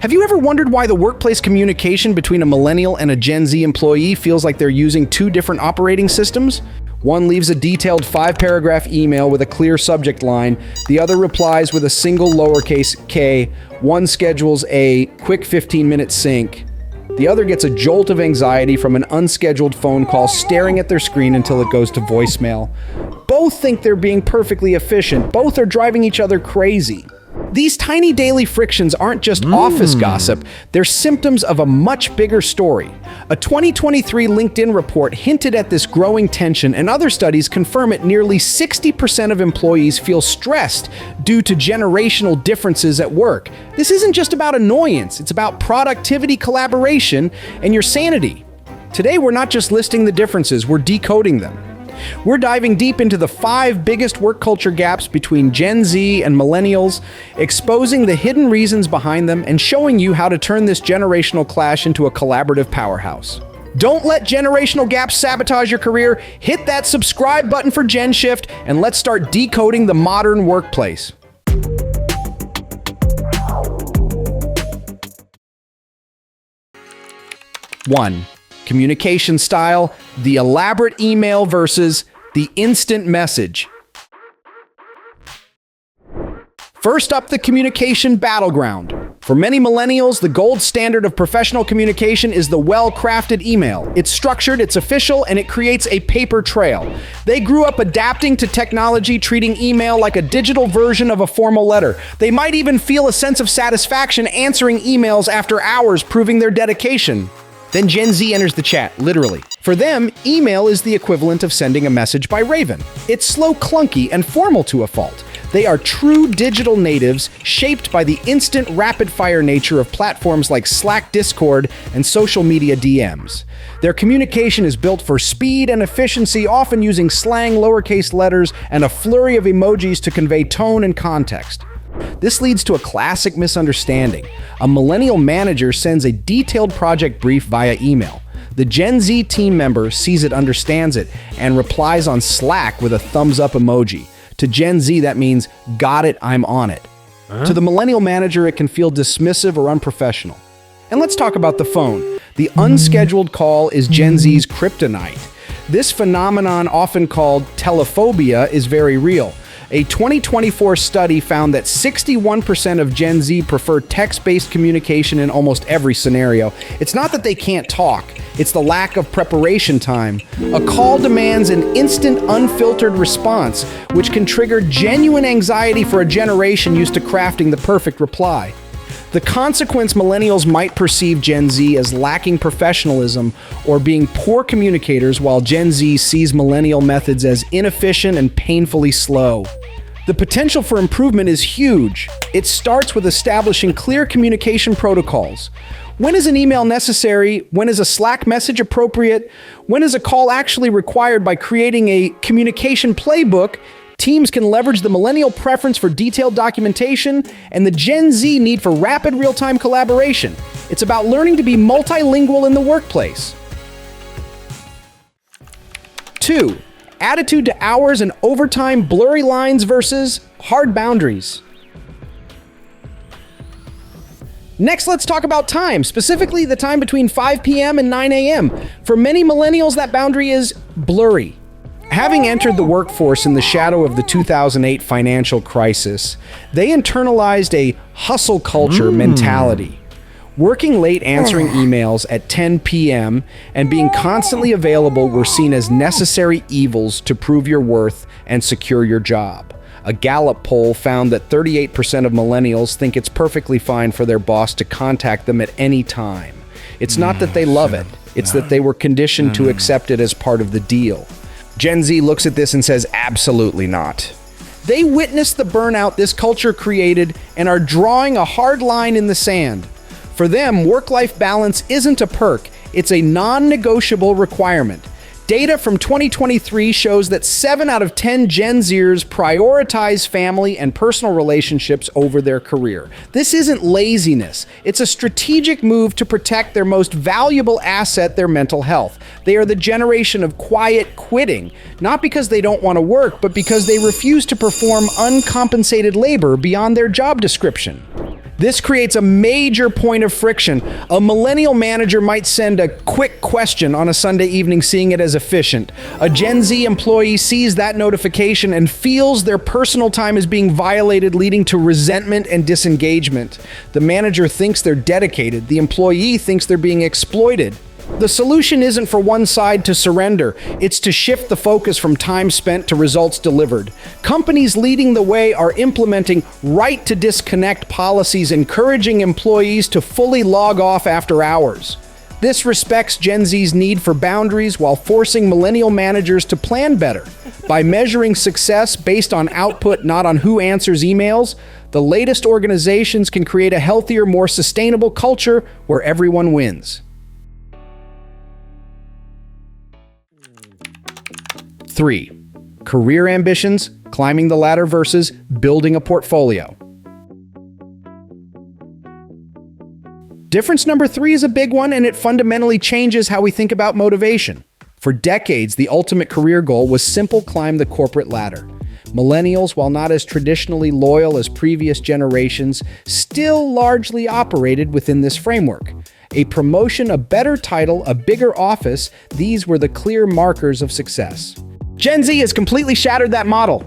Have you ever wondered why the workplace communication between a millennial and a Gen Z employee feels like they're using two different operating systems? One leaves a detailed 5-paragraph email with a clear subject line. The other replies with a single lowercase k. One schedules a quick 15-minute sync. The other gets a jolt of anxiety from an unscheduled phone call, staring at their screen until it goes to voicemail. Both think they're being perfectly efficient. Both are driving each other crazy. These tiny daily frictions aren't just office gossip, they're symptoms of a much bigger story. A 2023 LinkedIn report hinted at this growing tension, and other studies confirm it. Nearly 60% of employees feel stressed due to generational differences at work. This isn't just about annoyance, it's about productivity, collaboration, and your sanity. Today, we're not just listing the differences, we're decoding them. We're diving deep into the 5 biggest work culture gaps between Gen Z and millennials, exposing the hidden reasons behind them, and showing you how to turn this generational clash into a collaborative powerhouse. Don't let generational gaps sabotage your career. Hit that subscribe button for GENSHIFT, and let's start decoding the modern workplace. One. Communication style, the elaborate email versus the instant message. First up, the communication battleground. For many millennials, the gold standard of professional communication is the well-crafted email. It's structured, it's official, and it creates a paper trail. They grew up adapting to technology, treating email like a digital version of a formal letter. They might even feel a sense of satisfaction answering emails after hours, proving their dedication. Then Gen Z enters the chat, literally. For them, email is the equivalent of sending a message by Raven. It's slow, clunky, and formal to a fault. They are true digital natives, shaped by the instant, rapid-fire nature of platforms like Slack, Discord, and social media DMs. Their communication is built for speed and efficiency, often using slang, lowercase letters, and a flurry of emojis to convey tone and context. This leads to a classic misunderstanding. A millennial manager sends a detailed project brief via email. The Gen Z team member sees it, understands it, and replies on Slack with a thumbs-up emoji. To Gen Z, that means, got it, I'm on it. To the millennial manager, it can feel dismissive or unprofessional. And let's talk about the phone. The unscheduled call is Gen Z's kryptonite. This phenomenon, often called telephobia, is very real. A 2024 study found that 61% of Gen Z prefer text-based communication in almost every scenario. It's not that they can't talk, it's the lack of preparation time. A call demands an instant, unfiltered response, which can trigger genuine anxiety for a generation used to crafting the perfect reply. The consequence: millennials might perceive Gen Z as lacking professionalism or being poor communicators, while Gen Z sees millennial methods as inefficient and painfully slow. The potential for improvement is huge. It starts with establishing clear communication protocols. When is an email necessary? When is a Slack message appropriate? When is a call actually required? By creating a communication playbook, teams can leverage the millennial preference for detailed documentation and the Gen Z need for rapid real-time collaboration. It's about learning to be multilingual in the workplace. 2. Attitude to hours and overtime, blurry lines versus hard boundaries. Next, let's talk about time, specifically the time between 5 p.m. and 9 a.m. For many millennials, that boundary is blurry. Having entered the workforce in the shadow of the 2008 financial crisis, they internalized a hustle culture mentality. Working late, answering emails at 10 p.m., and being constantly available were seen as necessary evils to prove your worth and secure your job. A Gallup poll found that 38% of millennials think it's perfectly fine for their boss to contact them at any time. It's not that they love it, it's that they were conditioned to accept it as part of the deal. Gen Z looks at this and says, absolutely not. They witnessed the burnout this culture created and are drawing a hard line in the sand. For them, work-life balance isn't a perk, it's a non-negotiable requirement. Data from 2023 shows that 7 out of 10 Gen Zers prioritize family and personal relationships over their career. This isn't laziness. It's a strategic move to protect their most valuable asset, their mental health. They are the generation of quiet quitting, not because they don't want to work, but because they refuse to perform uncompensated labor beyond their job description. This creates a major point of friction. A millennial manager might send a quick question on a Sunday evening, seeing it as efficient. A Gen Z employee sees that notification and feels their personal time is being violated, leading to resentment and disengagement. The manager thinks they're dedicated. The employee thinks they're being exploited. The solution isn't for one side to surrender. It's to shift the focus from time spent to results delivered. Companies leading the way are implementing right to disconnect policies, encouraging employees to fully log off after hours. This respects Gen Z's need for boundaries while forcing millennial managers to plan better. By measuring success based on output, not on who answers emails, the latest organizations can create a healthier, more sustainable culture where everyone wins. 3. Career ambitions, climbing the ladder versus building a portfolio. Difference number 3 is a big one, and it fundamentally changes how we think about motivation. For decades, the ultimate career goal was simple: climb the corporate ladder. Millennials, while not as traditionally loyal as previous generations, still largely operated within this framework. A promotion, a better title, a bigger office, these were the clear markers of success. Gen Z has completely shattered that model.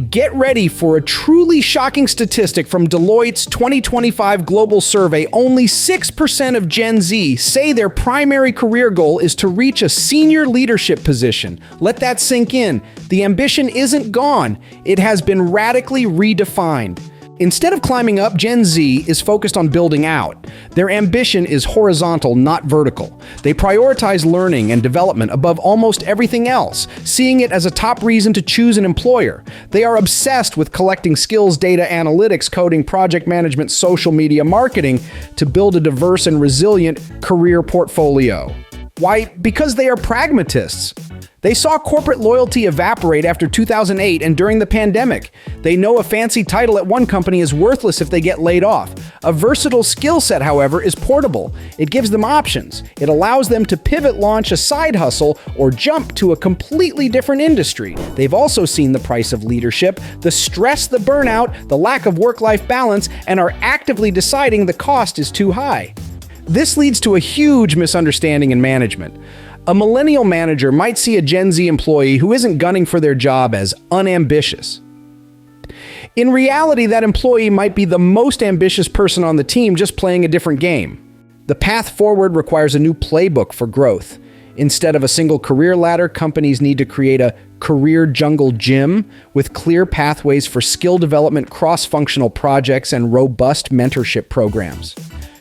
Get ready for a truly shocking statistic from Deloitte's 2025 global survey. Only 6% of Gen Z say their primary career goal is to reach a senior leadership position. Let that sink in. The ambition isn't gone. It has been radically redefined. Instead of climbing up, Gen Z is focused on building out. Their ambition is horizontal, not vertical. They prioritize learning and development above almost everything else, seeing it as a top reason to choose an employer. They are obsessed with collecting skills, data analytics, coding, project management, social media marketing to build a diverse and resilient career portfolio. Why? Because they are pragmatists. They saw corporate loyalty evaporate after 2008 and during the pandemic. They know a fancy title at one company is worthless if they get laid off. A versatile skill set, however, is portable. It gives them options. It allows them to pivot, launch a side hustle, or jump to a completely different industry. They've also seen the price of leadership, the stress, the burnout, the lack of work-life balance, and are actively deciding the cost is too high. This leads to a huge misunderstanding in management. A millennial manager might see a Gen Z employee who isn't gunning for their job as unambitious. In reality, that employee might be the most ambitious person on the team, just playing a different game. The path forward requires a new playbook for growth. Instead of a single career ladder, companies need to create a career jungle gym with clear pathways for skill development, cross-functional projects, and robust mentorship programs.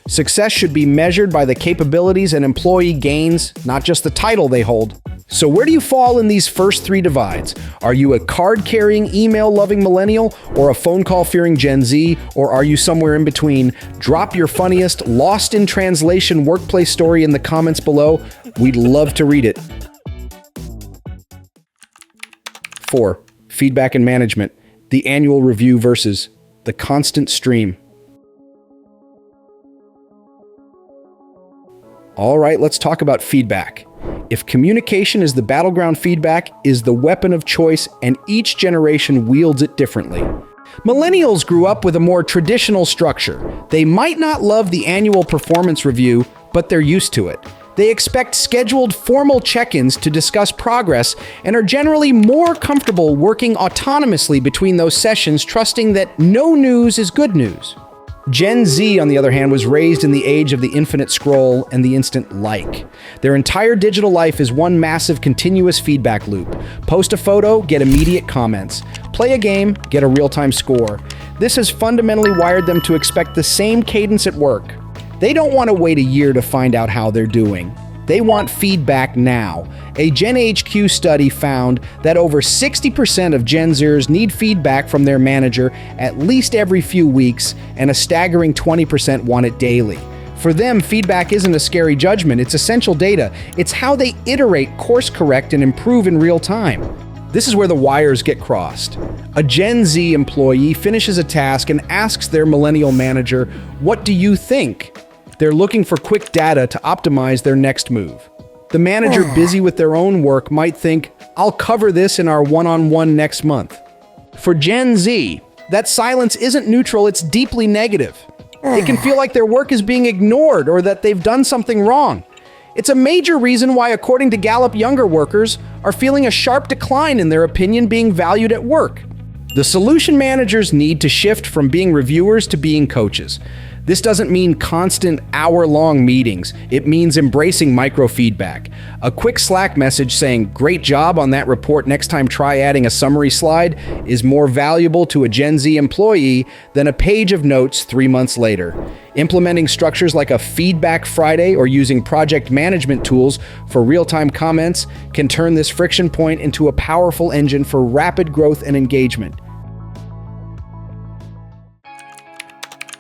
Success should be measured by the capabilities and employee gains, not just the title they hold. So where do you fall in these first 3 divides? Are you a card-carrying, email-loving millennial, or a phone call-fearing Gen Z, or are you somewhere in between? Drop your funniest, lost in translation workplace story in the comments below. We'd love to read it. 4. Feedback and management. The annual review versus the constant stream. All right, let's talk about feedback. If communication is the battleground, feedback is the weapon of choice, and each generation wields it differently. Millennials grew up with a more traditional structure. They might not love the annual performance review, but they're used to it. They expect scheduled formal check-ins to discuss progress and are generally more comfortable working autonomously between those sessions, trusting that no news is good news. Gen Z, on the other hand, was raised in the age of the infinite scroll and the instant like. Their entire digital life is one massive continuous feedback loop. Post a photo, get immediate comments. Play a game, get a real-time score. This has fundamentally wired them to expect the same cadence at work. They don't want to wait a year to find out how they're doing. They want feedback now. A Gen HQ study found that over 60% of Gen Zers need feedback from their manager at least every few weeks, and a staggering 20% want it daily. For them, feedback isn't a scary judgment, it's essential data. It's how they iterate, course correct, and improve in real time. This is where the wires get crossed. A Gen Z employee finishes a task and asks their millennial manager, "What do you think?" They're looking for quick data to optimize their next move. The manager busy with their own work might think, "I'll cover this in our one-on-one next month." For Gen Z, that silence isn't neutral, it's deeply negative. It can feel like their work is being ignored or that they've done something wrong. It's a major reason why, according to Gallup, younger workers are feeling a sharp decline in their opinion being valued at work. The solution managers need to shift from being reviewers to being coaches. This doesn't mean constant hour-long meetings. It means embracing microfeedback. A quick Slack message saying, "Great job on that report, next time try adding a summary slide," is more valuable to a Gen Z employee than a page of notes 3 months later. Implementing structures like a Feedback Friday or using project management tools for real-time comments can turn this friction point into a powerful engine for rapid growth and engagement.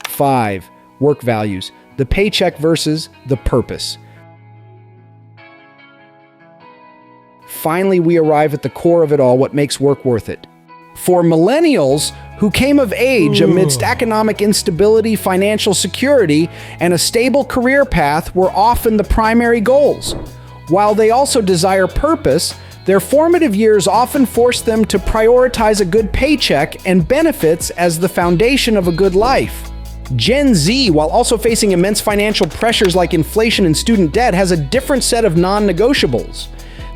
5. Work values. The paycheck versus the purpose. Finally, we arrive at the core of it all, what makes work worth it. For millennials who came of age amidst economic instability, financial security, and a stable career path were often the primary goals. While they also desire purpose, their formative years often force them to prioritize a good paycheck and benefits as the foundation of a good life. Gen Z, while also facing immense financial pressures like inflation and student debt, has a different set of non-negotiables.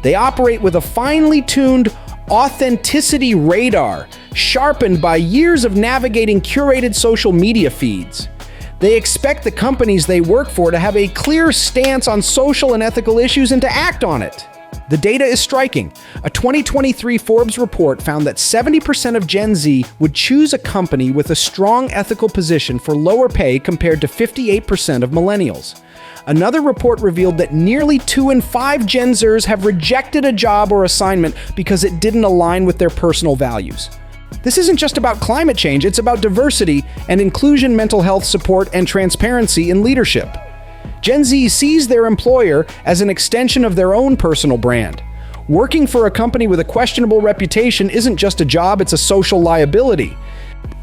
They operate with a finely tuned authenticity radar, sharpened by years of navigating curated social media feeds. They expect the companies they work for to have a clear stance on social and ethical issues and to act on it. The data is striking. A 2023 Forbes report found that 70% of Gen Z would choose a company with a strong ethical position for lower pay compared to 58% of millennials. Another report revealed that nearly 2 in 5 Gen Zers have rejected a job or assignment because it didn't align with their personal values. This isn't just about climate change, it's about diversity and inclusion, mental health support, and transparency in leadership. Gen Z sees their employer as an extension of their own personal brand. Working for a company with a questionable reputation isn't just a job, it's a social liability.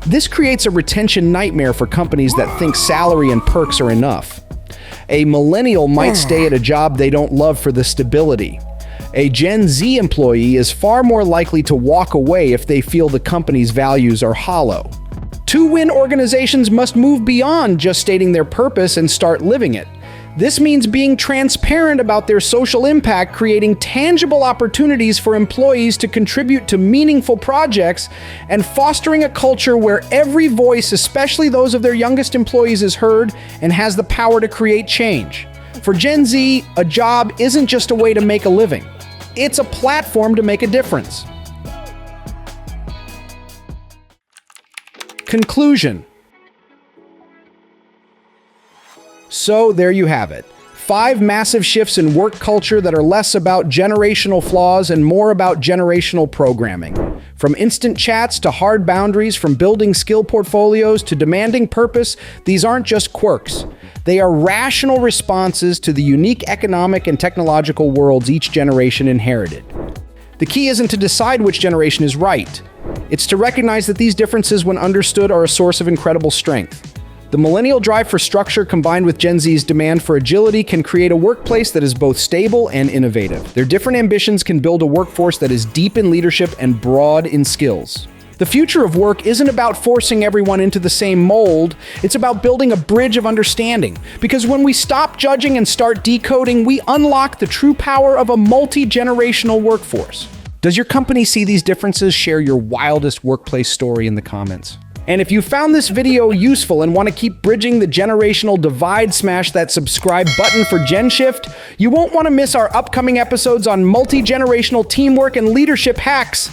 This creates a retention nightmare for companies that think salary and perks are enough. A millennial might stay at a job they don't love for the stability. A Gen Z employee is far more likely to walk away if they feel the company's values are hollow. To win, organizations must move beyond just stating their purpose and start living it. This means being transparent about their social impact, creating tangible opportunities for employees to contribute to meaningful projects, and fostering a culture where every voice, especially those of their youngest employees, is heard and has the power to create change. For Gen Z, a job isn't just a way to make a living. It's a platform to make a difference. Conclusion. So there you have it. 5 massive shifts in work culture that are less about generational flaws and more about generational programming. From instant chats to hard boundaries, from building skill portfolios to demanding purpose, these aren't just quirks. They are rational responses to the unique economic and technological worlds each generation inherited. The key isn't to decide which generation is right. It's to recognize that these differences, when understood, are a source of incredible strength. The millennial drive for structure combined with Gen Z's demand for agility can create a workplace that is both stable and innovative. Their different ambitions can build a workforce that is deep in leadership and broad in skills. The future of work isn't about forcing everyone into the same mold, it's about building a bridge of understanding. Because when we stop judging and start decoding, we unlock the true power of a multi-generational workforce. Does your company see these differences? Share your wildest workplace story in the comments. And if you found this video useful and want to keep bridging the generational divide, smash that subscribe button for GENSHIFT. You won't want to miss our upcoming episodes on multi-generational teamwork and leadership hacks.